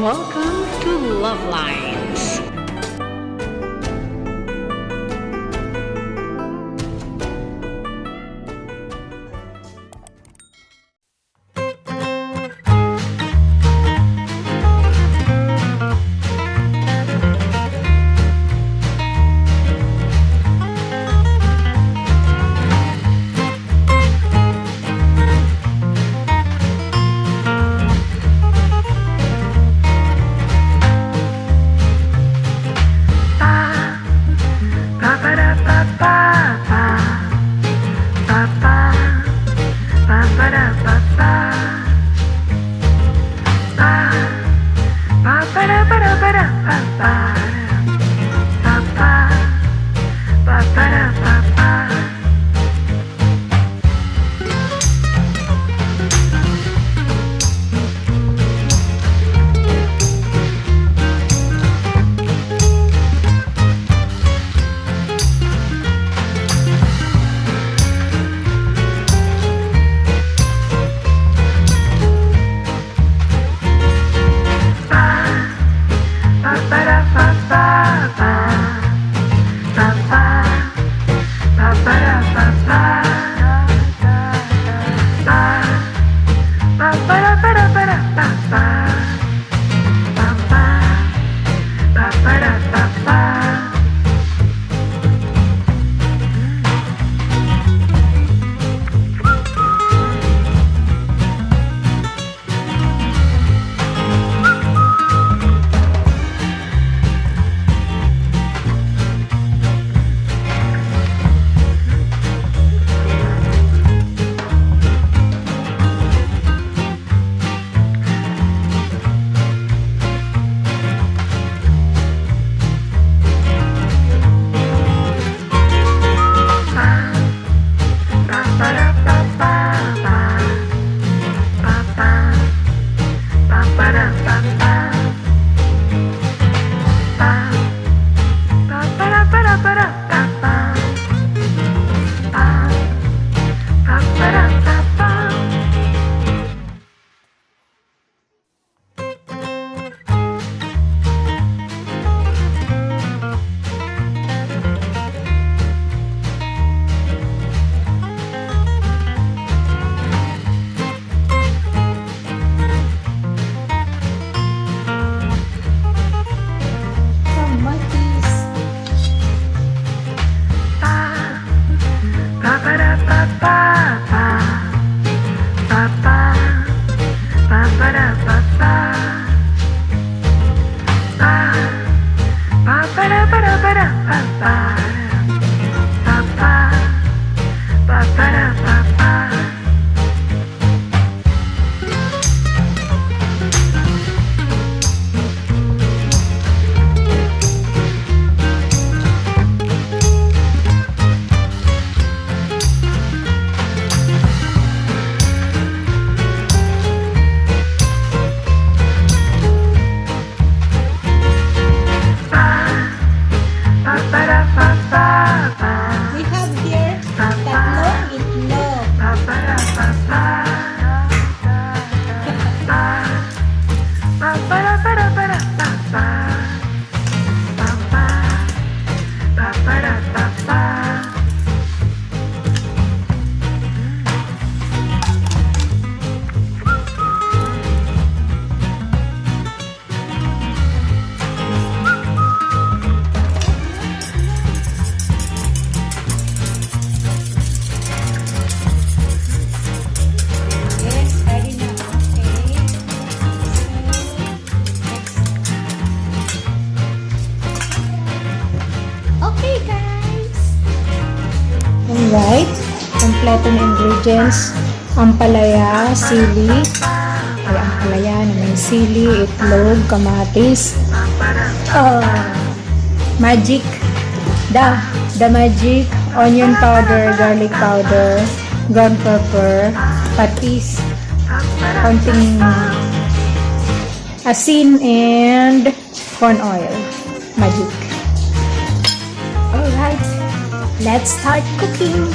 Welcome to LuvLiNes. Alright, kompleto na ingredients. Ampalaya, sili. Ay, ampalaya na may sili, itlog, kamatis. Magic. The magic. Onion powder, garlic powder, ground pepper, patis, konting asin, and corn oil. Magic. Alright. Let's start cooking!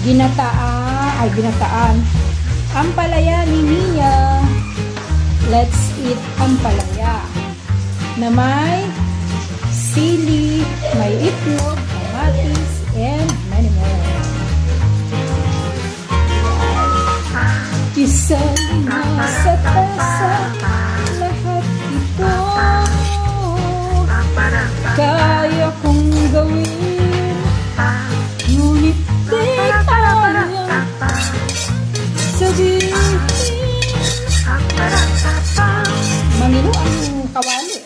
ginataan. Ampalaya ni Mia. Let's eat ampalaya. Na may sili, may itlog, kamatis, and many more. Isa na sa tasa, lahat ito kaya kong gawin, ngunit di kaya sabihin. Mangino ang kawali.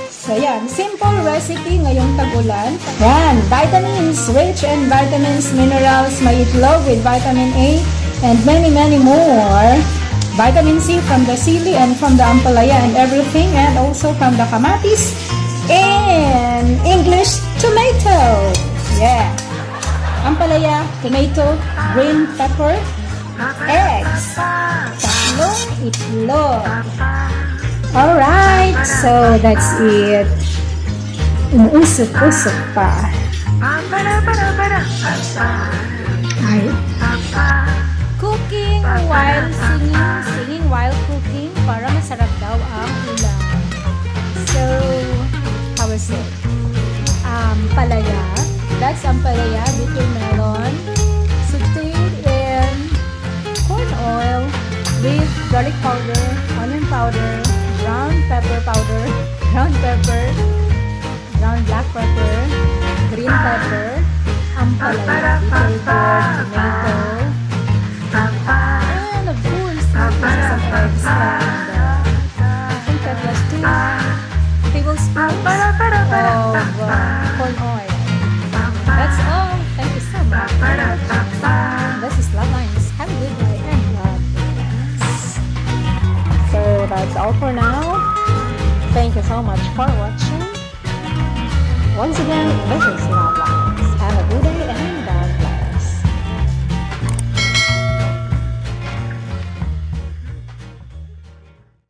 So yan, simple recipe ngayong tagulan. Yan, vitamins, rich in vitamins, minerals, may itlog with vitamin A, and many more. Vitamin C from the sili and from the ampalaya and everything, and also from the kamatis and English tomato. Yeah. Ampalaya, tomato, green pepper, eggs, tatlong itlog. Alright, so that's it. Umusok-usok pa. Ay. Cooking while singing while cooking para masarap daw ang ulam. So, how is it? Ampalaya. That's ampalaya, bitter melon, sauteed in corn oil with garlic powder, onion powder, brown pepper powder, brown black pepper, green pepper, ampalaya, bitter gourd, tomato, and of course, some eggs, and I think that was 2 tablespoons of corn oil. That's all. Thank you so much. This is LuvLiNes. Have a good day and LuvLiNes. So that's all for now. Thank you so much for watching. Once again, this is LuvLiNes.